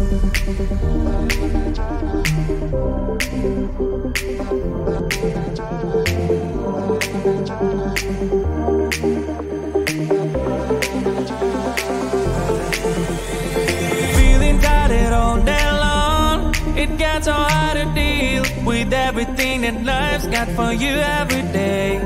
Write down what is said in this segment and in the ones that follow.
Feeling tired all day long, it gets so hard to deal with everything that life's got for you every day.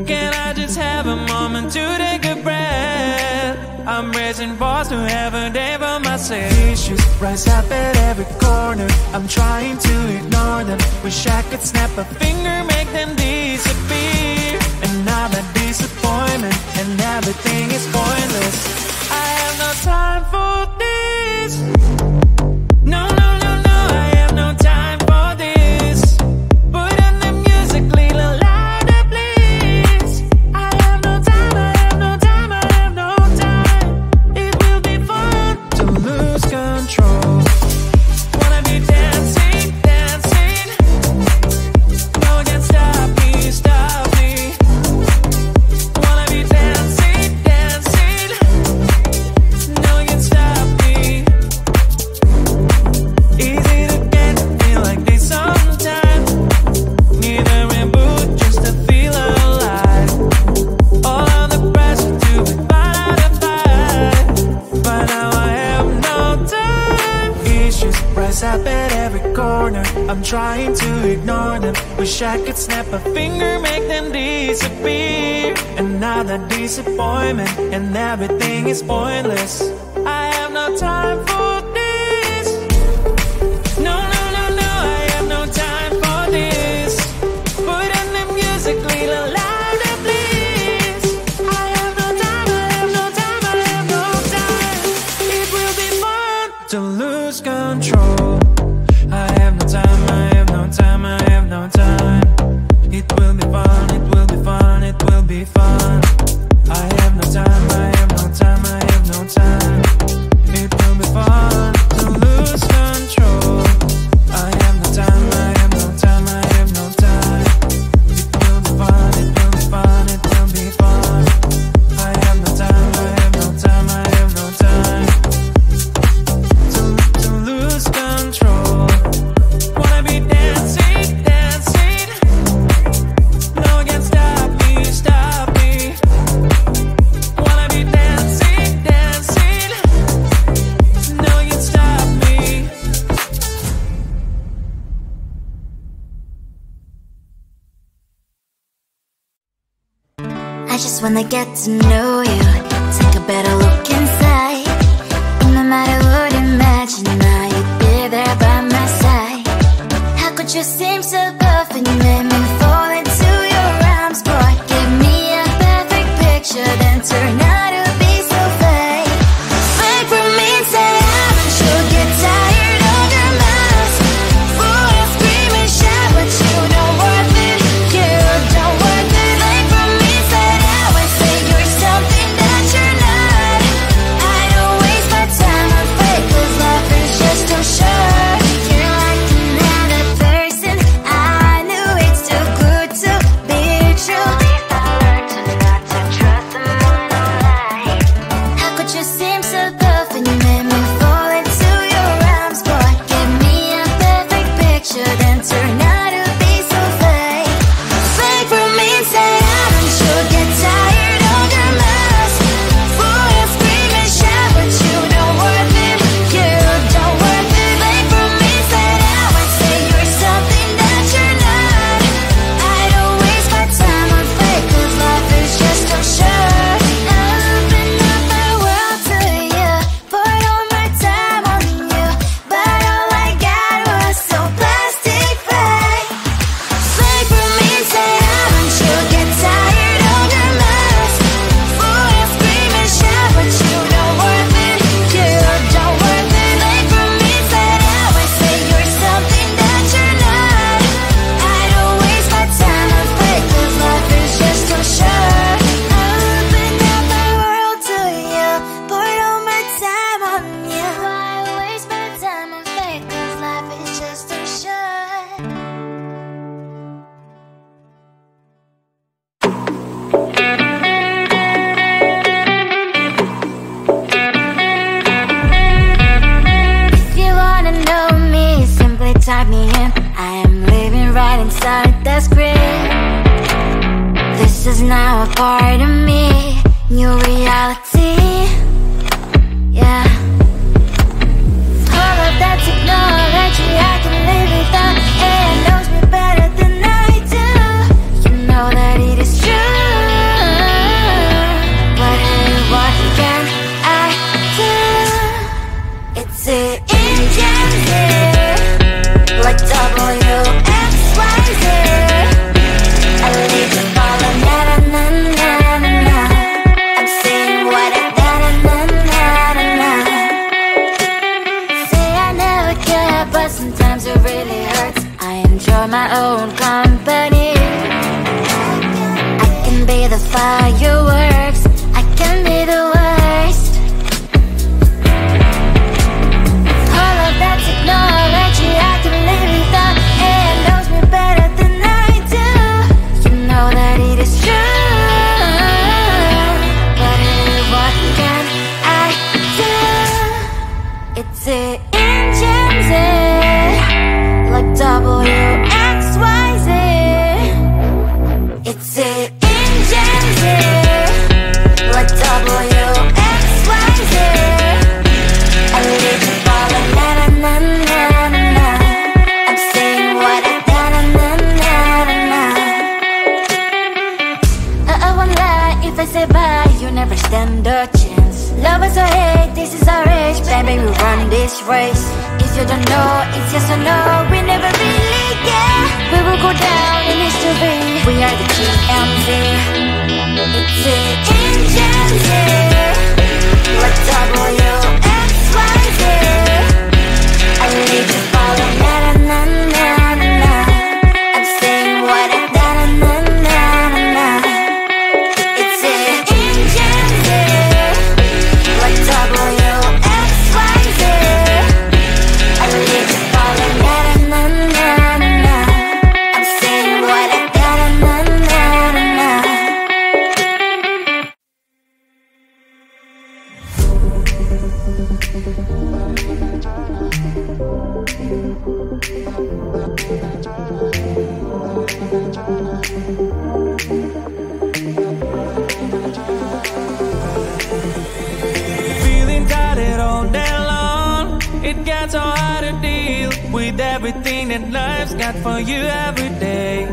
Can I just have a moment to take a breath? I'm raising balls to have a day for myself. Issues rise up at every corner, I'm trying to ignore them. Wish I could snap a finger, make them disappear. And now that disappointment and everything is pointless. I have no time for this. No, no, no, no, I have no time for this. Put on the music, little louder, please. I have no time, I have no time, I have no time. It will be fun to lose control. Wanna be dancing, dancing. No one can stop me, stop me. Wanna be dancing, dancing. No one can stop me. Easy to get feel like this sometimes. Need a reboot just to feel alive. All of the pressure to be fight. But now I have no time. Issues rise up at every corner, I'm trying to ignore them. Wish I could snap a finger, make them disappear. And now that disappointment and everything is pointless. I have no time for this. No, no, no, no, I have no time for this. Put on the music, little louder, please. I have no time, I have no time, I have no time. It will be fun to lose control. I have no time, I have no time, I have no time. It will be fun, it will be fun, it will be fun. I have no time, I have no time, I have no time. It will be fun to lose control. I have no time, I have no time, I have no time. It will be fun, it will be fun, it will be fun. I have no time, I have no time, I have no time. To lose control. Wanna be dancing, dancing. No one can stop me, stop me. Wanna be dancing, dancing. No one can stop me. I just wanna get to know you, take a better look inside. No matter what, imagine now you'd be there by my side. How could you seem so perfect, you made me fall into your arms, boy. Give me a perfect picture, then turn out to be so fake. Fake for me, say I'm sure get tired of your mask. Full of scream and shout, but you don't worth it, you don't worth it. Fake for me, say that way, say you're something that you're not. the script. This is now a part of me, new reality. Yeah. All of that technology, I can live without. It knows me better than I do. You know that it is true. But hey, what can I do? It's the engine here, like WXYZ. I leave the ball and na-na-na-na-na. I'm saying what I na-na-na-na-na. Say I never care, but sometimes it really hurts. I enjoy my own company. I can be the fireworks, I can be the worst. All of that technology, I can live without. It knows me better than I do. You know that it is true. But hey, what can I do? It's the engines, like WXYZ. It's the engines, like WXYZ. I live the ball and na-na-na-na-na. I'm saying what I na-na-na-na-na. I won't lie if I say bye, you never stand a chance. Love us or hate, this is our age. Baby, we run this race. If you don't know, it's yes or no. We never really get. We will go down in history. We are the GMZ. It's the engines, like WXYZ. I leave the ball and na-na-na-na-na. I'm saying what I na-na-na-na-na. It's the engines, like WXYZ. I leave the ball and na-na-na-na-na. I'm saying what I na-na-na-na-na. Feeling tired all day long. It gets so hard to deal with everything that life's got for you every day.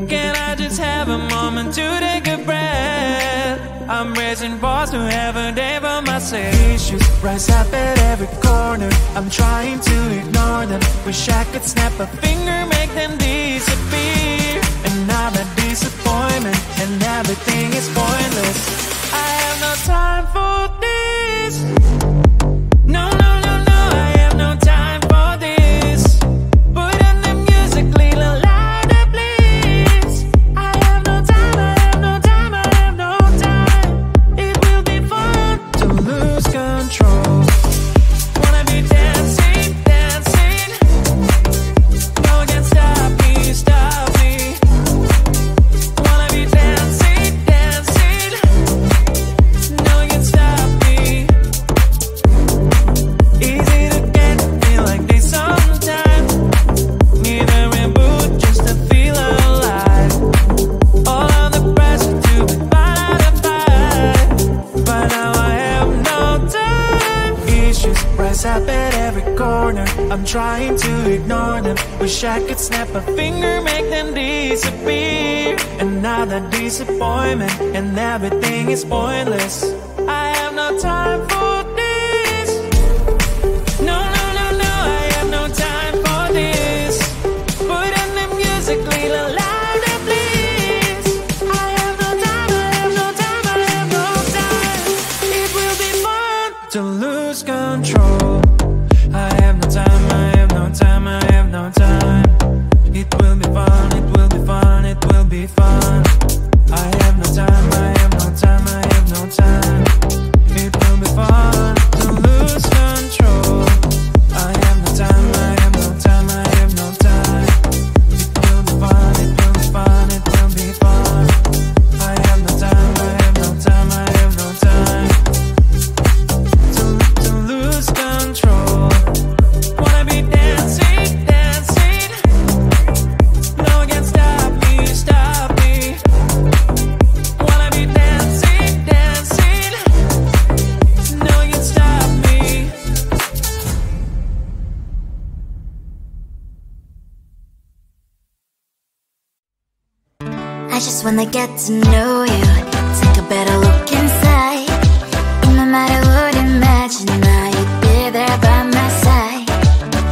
Can I just have a moment to take a breath? I'm raising balls to have a day for myself. Issues rise up at every corner. I'm trying to ignore them. Wish I could snap a finger, make them disappear. And now that disappointment and everything is pointless. I have no time for this. No, no, no, no, I have no time for this. Put on the music, little louder, please. I have no time, I have no time, I have no time. It will be fun to lose control. Wanna be dancing, dancing. No one can stop me, stop me. Wanna be dancing, dancing. No one can stop me. Easy to get, feel like this sometimes. Need a reboot just to feel alive. All of the pressure to be fine to fight. But now I have no time. Issues rise up at every corner. I'm trying to ignore them. Wish I could snap a finger, make them disappear. And now that disappointment and everything is pointless. I have no time for this. No, no, no, no, I have no time for this. Put on the music, little louder, please. I have no time, I have no time, I have no time. It will be fun to lose control. I have no time, I have no time, I have no time. It will be fun, it will be fun, it will be fun. I have no time, I have no time, I have no time. It will be fun to lose control. I have no time, I have no time, I have no time. It will be fun, it will be fun, it will be fun. I have no time, I have no time, I have no time. To lose control. Wanna be dancing, when I get to know you, take a better look inside. And no matter what, imagine now you'd be there by my side.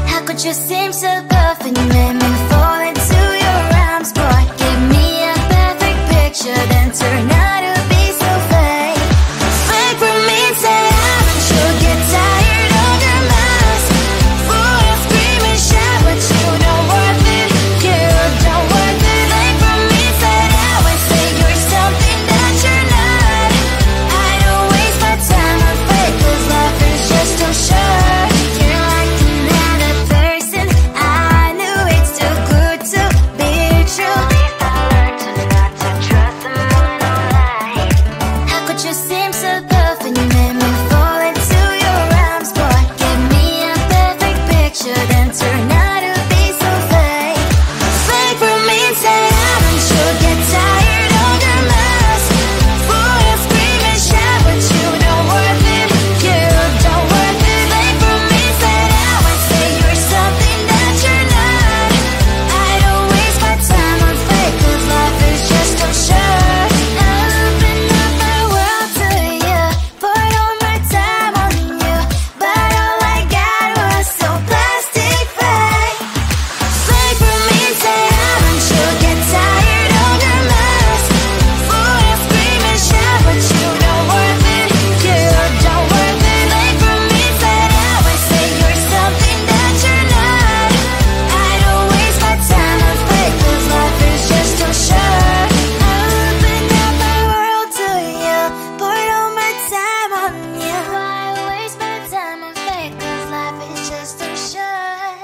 How could you seem so perfect? You made me fall into your arms, boy. Give me a perfect picture, then turn out to be so fake. Fake for me, say haven't you get tired of your mask? Full of scream and shout, but you don't worth it. You don't worth it. Fake for me, say I would say you're something that you're not. I don't waste my time on fake, 'cause life is just too short. You're like another person. I knew it's too good to be true. I learned to not to trust someone no lie. How could you seem so perfect? You made me fall into your arms, boy. Give me a perfect picture, then turn out to be so fake. Fake for me, say haven't you get tired of your mask? Full of scream and shout, but you don't worth it. You don't worth it. Fake for me, say I would say you're something that you're not. I don't waste my time on fake, 'cause life is just too short. I open up my world to you, poured all my time on you, but all I got was so plastic fake. Fake for me, say haven't you get tired of your mask? Full of scream and shout, but you don't worth it. You don't worth it. Fake for me, say I would say you're something that you're not. I don't waste my time on fake, 'cause life is just too short. I opened up my world to you, poured all my time on you. Why waste my time on fake, 'cause life is just too short.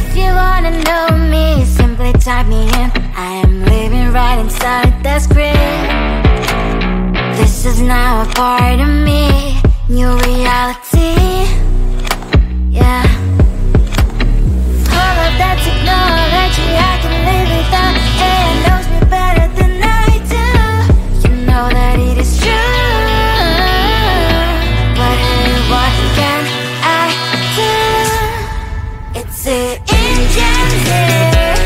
If you wanna know me, simply type me in. I am living right inside the script. This is now a part of me, new reality. Yeah. All of that technology, I can live without. AI knows me better than I do. You know that it is true. But hey, what can I do? It's the engines here,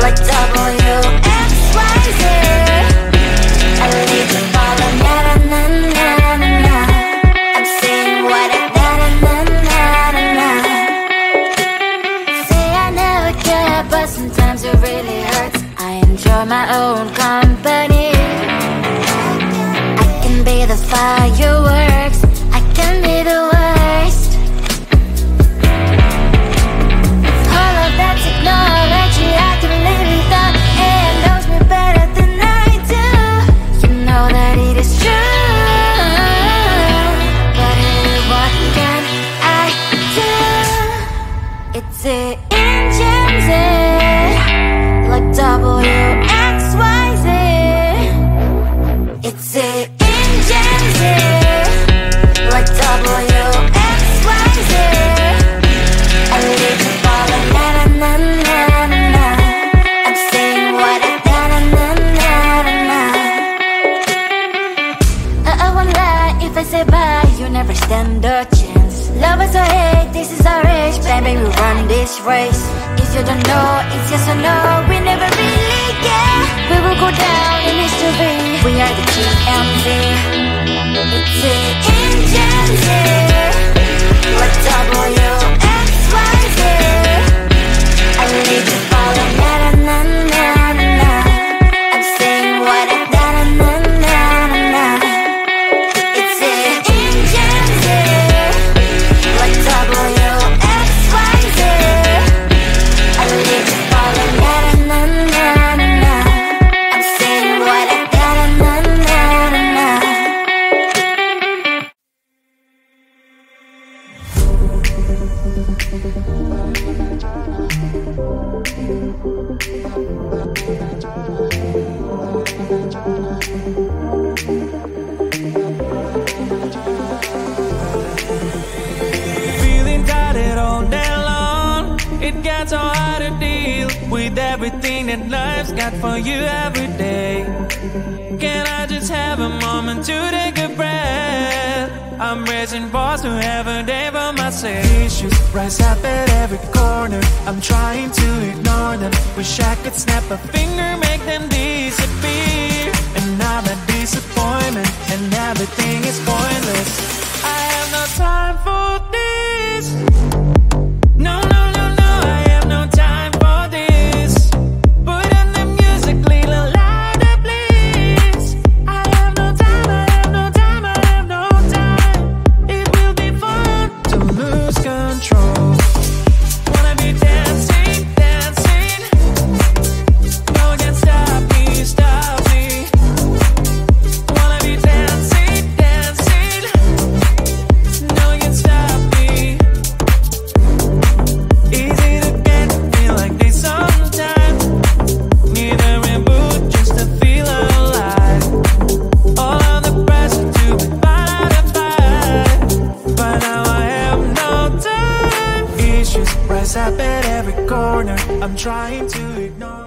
like WXYZ. I need to follow, na na na na na na. I'm saying what I na na na na na. Say I never care, but sometimes it really hurts. I enjoy my own company. I can be the fireworks, I can be the worst. All of that technology, I can live without. AI knows me better than I do. You know that it is true. But hey, what can I do? It's the engines, like WXYZ. It's the engines, like WXYZ. I need to follow, na na na na na na. I'm saying what I na na na na na. I won't lie if I say bye, you never stand a chance. Love us or hate, this is our age, baby, we run this race. If you don't know, it's yes or no, we never really care. We will go down in history, we are the TMZ. It's the engines here, like WXYZ. I need to follow, na na na na na na. I'm saying what I na na na na na. It's the engines here, like WXYZ. I need to follow, na na na na na. I'm saying what I na na na na na. Feeling tired all day long. It gets so hard to deal with with everything that life's got for you every day. Can I just have a moment to take a breath? I'm raising balls to have a day for myself. Issues rise up at every corner. I'm trying to ignore them. Wish I could snap a finger, make them disappear. And I'm a disappointment, and everything is pointless. I have no time for this. No, no, no, no, I have no time for this. Put on the music, little louder, please. I have no time, I have no time, I have no time. It will be fun to lose control. Wanna be dancing, dancing. No one can stop me, stop me. Wanna be dancing, dancing. No one can stop me. Easy to get, feel like this sometimes. Need a reboot just to feel alive. All of the pressure to be fight. But now I have no time. Issues rise up at every corner. I'm trying to ignore